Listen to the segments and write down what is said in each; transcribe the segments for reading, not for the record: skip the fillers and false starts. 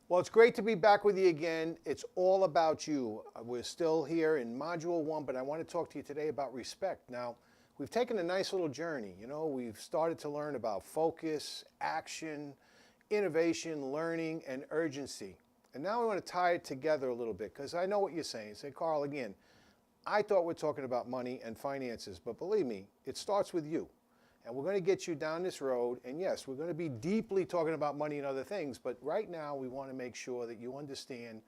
Well, it's great to be back with you again. It's all about you. We're still here in Module 1, but I want to talk to you today about respect. Now, we've taken a nice little journey. We've started to learn about focus, action, innovation, learning, and urgency. And now I want to tie it together a little bit because I know what you're saying. Say, Carl, again, I thought we're talking about money and finances, but believe me, it starts with you. And we're going to get you down this road. And yes, we're going to be deeply talking about money and other things. But right now, we want to make sure that you understand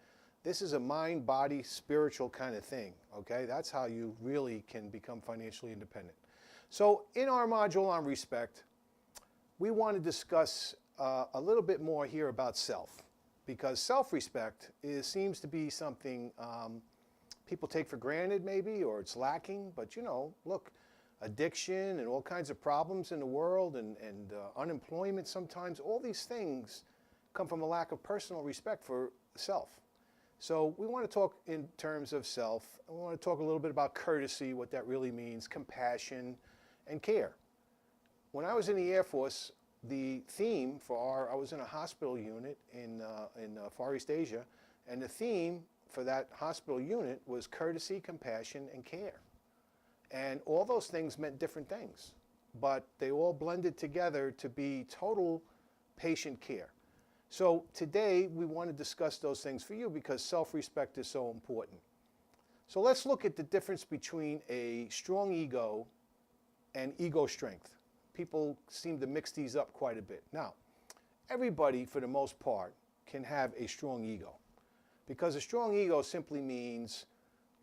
this is a mind, body, spiritual kind of thing. Okay? That's how you really can become financially independent. So in our module on respect, we want to discuss a little bit more here about self. Because self-respect seems to be something people take for granted maybe, or it's lacking. But look, addiction and all kinds of problems in the world and unemployment sometimes, all these things come from a lack of personal respect for self. So we want to talk in terms of self. We want to talk a little bit about courtesy, what that really means, compassion, and care. When I was in the Air Force, the theme for I was in a hospital unit in Far East Asia, and the theme for that hospital unit was courtesy, compassion, and care. And all those things meant different things, but they all blended together to be total patient care. So today we want to discuss those things for you because self-respect is so important. So let's look at the difference between a strong ego and ego strength. People seem to mix these up quite a bit. Now, everybody, for the most part, can have a strong ego because a strong ego simply means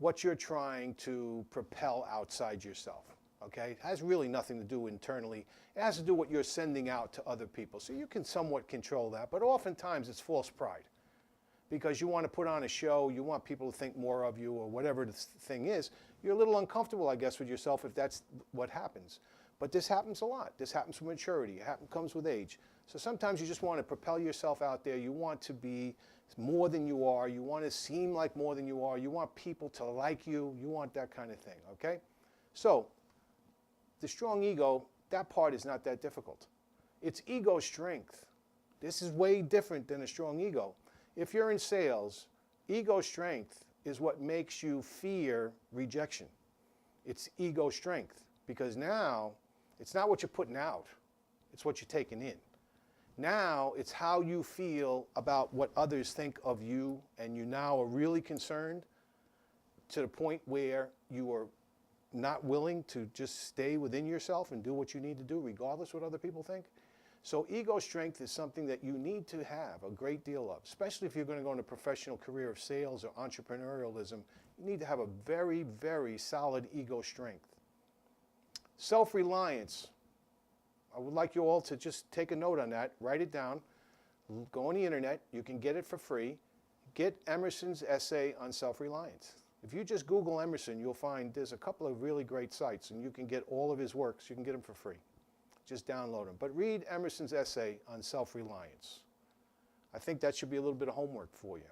what you're trying to propel outside yourself, okay? It has really nothing to do internally. It has to do what you're sending out to other people. So you can somewhat control that, but oftentimes it's false pride because you want to put on a show, you want people to think more of you or whatever the thing is. You're a little uncomfortable, I guess, with yourself if that's what happens. But this happens a lot. This happens with maturity. It comes with age. So sometimes you just want to propel yourself out there. You want to be more than you are. You want to seem like more than you are. You want people to like you. You want that kind of thing, okay? So the strong ego, that part is not that difficult. It's ego strength. This is way different than a strong ego. If you're in sales, ego strength is what makes you fear rejection. It's ego strength because now it's not what you're putting out. It's what you're taking in. Now it's how you feel about what others think of you, and you now are really concerned to the point where you are not willing to just stay within yourself and do what you need to do regardless what other people think. So ego strength is something that you need to have a great deal of, especially if you're going to go in a professional career of sales or entrepreneurialism. You need to have a very, very solid ego strength. Self-reliance. I would like you all to just take a note on that, write it down, go on the internet, you can get it for free. Get Emerson's essay on self-reliance. If you just Google Emerson, you'll find there's a couple of really great sites and you can get all of his works, you can get them for free. Just download them. But read Emerson's essay on self-reliance. I think that should be a little bit of homework for you.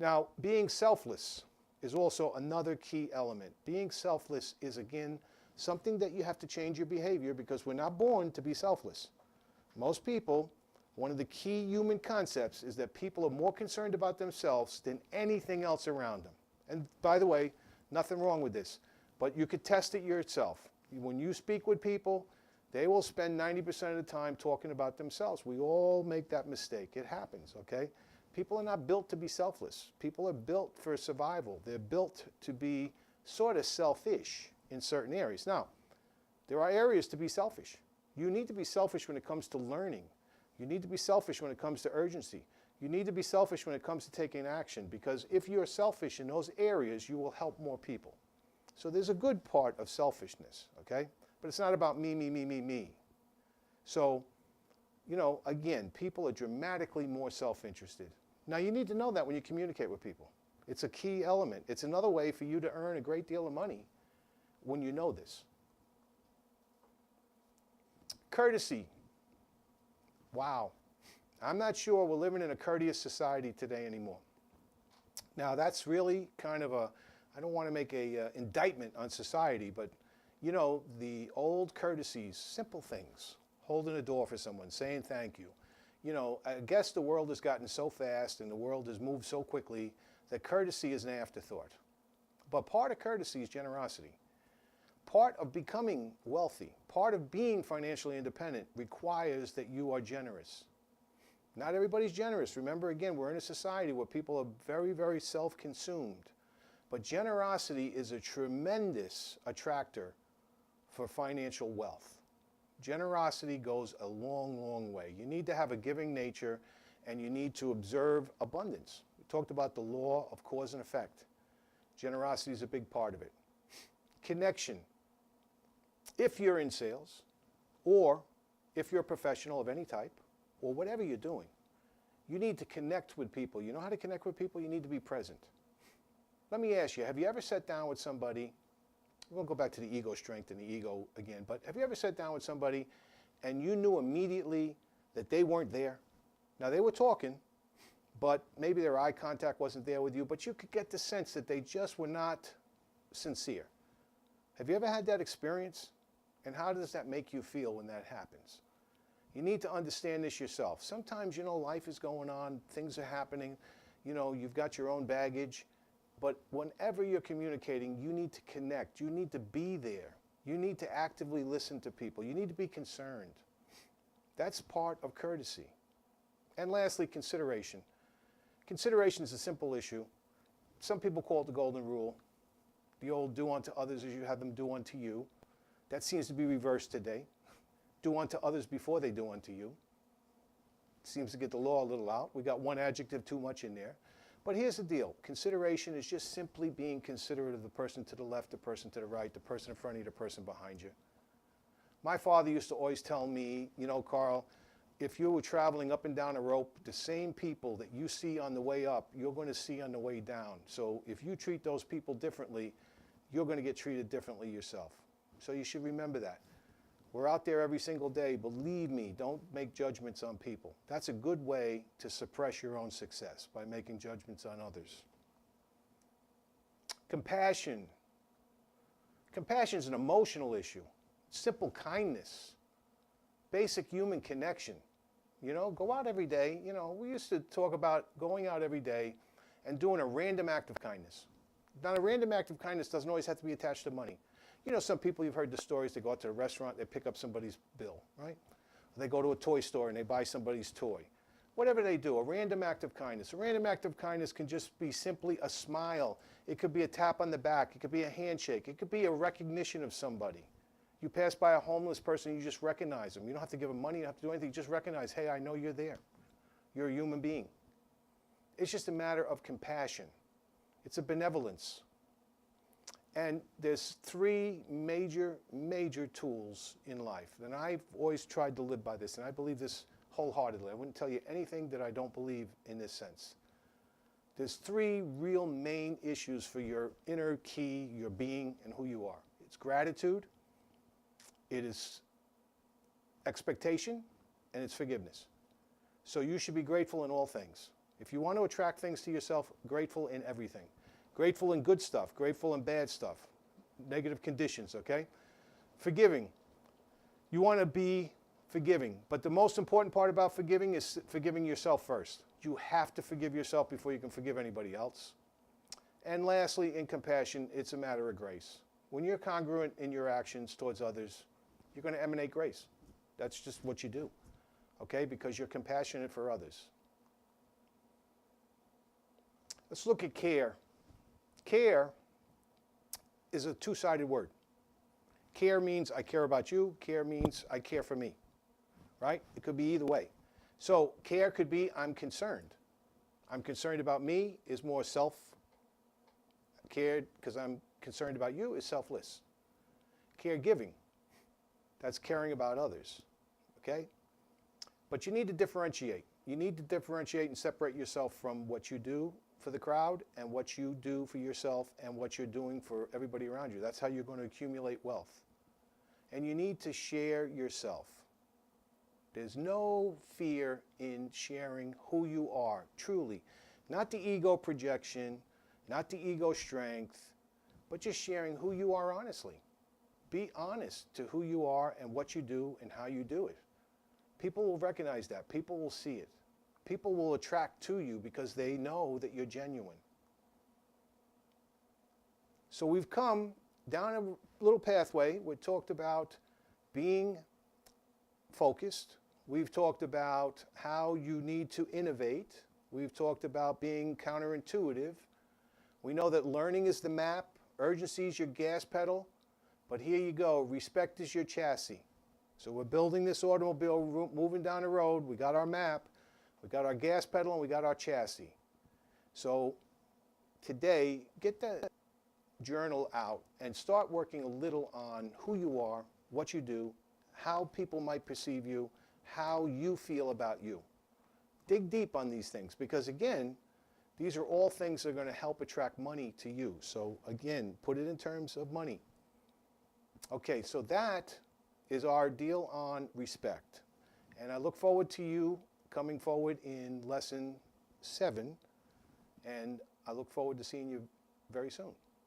Now, being selfless is also another key element. Being selfless is, again, something that you have to change your behavior because we're not born to be selfless. Most people, one of the key human concepts is that people are more concerned about themselves than anything else around them. And by the way, nothing wrong with this, but you could test it yourself. When you speak with people, they will spend 90% of the time talking about themselves. We all make that mistake. It happens, okay? People are not built to be selfless. People are built for survival. They're built to be sort of selfish in certain areas. Now, there are areas to be selfish. You need to be selfish when it comes to learning. You need to be selfish when it comes to urgency. You need to be selfish when it comes to taking action because if you're selfish in those areas, you will help more people. So there's a good part of selfishness, okay? But it's not about me, me, me, me, me. So, again, people are dramatically more self-interested. Now, you need to know that when you communicate with people. It's a key element. It's another way for you to earn a great deal of money when you know this. Courtesy. Wow. I'm not sure we're living in a courteous society today anymore. Now, that's really kind of I don't want to make an indictment on society, but, the old courtesies, simple things, holding a door for someone, saying thank you, You know, I guess the world has gotten so fast and the world has moved so quickly that courtesy is an afterthought. But part of courtesy is generosity. Part of becoming wealthy, part of being financially independent requires that you are generous. Not everybody's generous. Remember, again, we're in a society where people are very, very self-consumed. But generosity is a tremendous attractor for financial wealth. Generosity goes a long, long way. You need to have a giving nature, and you need to observe abundance. We talked about the law of cause and effect. Generosity is a big part of it. Connection. If you're in sales, or if you're a professional of any type, or whatever you're doing, you need to connect with people. You know how to connect with people? You need to be present. Let me ask you, have you ever sat down with somebody, we'll go back to the ego strength and the ego again, but have you ever sat down with somebody and you knew immediately that they weren't there? Now, they were talking, but maybe their eye contact wasn't there with you, but you could get the sense that they just were not sincere. Have you ever had that experience? And how does that make you feel when that happens? You need to understand this yourself. Sometimes, you know, life is going on, things are happening, you know, you've got your own baggage, but whenever you're communicating, you need to connect. You need to be there. You need to actively listen to people. You need to be concerned. That's part of courtesy. And lastly, consideration. Consideration is a simple issue. Some people call it the golden rule. The old do unto others as you have them do unto you. That seems to be reversed today. Do unto others before they do unto you. Seems to get the law a little out. We got one adjective too much in there. But here's the deal. Consideration is just simply being considerate of the person to the left, the person to the right, the person in front of you, the person behind you. My father used to always tell me, you know, Carl, if you were traveling up and down a rope, the same people that you see on the way up, you're going to see on the way down. So if you treat those people differently, you're going to get treated differently yourself. So you should remember that. We're out there every single day. Believe me, don't make judgments on people. That's a good way to suppress your own success, by making judgments on others. Compassion. Compassion is an emotional issue. Simple kindness. Basic human connection. You know, go out every day. You know, we used to talk about going out every day and doing a random act of kindness. Now, a random act of kindness doesn't always have to be attached to money. You know, some people, you've heard the stories, they go out to a restaurant, they pick up somebody's bill, right? They go to a toy store and they buy somebody's toy. Whatever they do, a random act of kindness. A random act of kindness can just be simply a smile. It could be a tap on the back. It could be a handshake. It could be a recognition of somebody. You pass by a homeless person, you just recognize them. You don't have to give them money, you don't have to do anything. You just recognize, hey, I know you're there. You're a human being. It's just a matter of compassion. It's a benevolence. And there's three major tools in life. And I've always tried to live by this, and I believe this wholeheartedly. I wouldn't tell you anything that I don't believe in this sense. There's three real main issues for your inner key, your being, and who you are. It's gratitude, it is expectation, and it's forgiveness. So you should be grateful in all things. If you want to attract things to yourself, grateful in everything. Grateful in good stuff, grateful in bad stuff, negative conditions, okay? Forgiving. You want to be forgiving, but the most important part about forgiving is forgiving yourself first. You have to forgive yourself before you can forgive anybody else. And lastly, in compassion, it's a matter of grace. When you're congruent in your actions towards others, you're going to emanate grace. That's just what you do, okay? Because you're compassionate for others. Let's look at care. Care is a two-sided word. Care means I care about you. Care means I care for me, right? It could be either way. So care could be I'm concerned. I'm concerned about me is more self-cared because I'm concerned about you is selfless. Caregiving, that's caring about others, okay? But you need to differentiate. You need to differentiate and separate yourself from what you do for the crowd and what you do for yourself and what you're doing for everybody around you. That's how you're going to accumulate wealth. And you need to share yourself. There's no fear in sharing who you are, truly. Not the ego projection, not the ego strength, but just sharing who you are honestly. Be honest to who you are and what you do and how you do it. People will recognize that. People will see it. People will attract to you because they know that you're genuine. So we've come down a little pathway. We talked about being focused. We've talked about how you need to innovate. We've talked about being counterintuitive. We know that learning is the map, urgency is your gas pedal, but here you go, respect is your chassis. So we're building this automobile, moving down the road. We got our map, we got our gas pedal, and we got our chassis. So today, get that journal out and start working a little on who you are, what you do, how people might perceive you, how you feel about you. Dig deep on these things because, again, these are all things that are going to help attract money to you. So, again, put it in terms of money. Okay, so that is our deal on respect. And I look forward to you coming forward in lesson 7. And I look forward to seeing you very soon.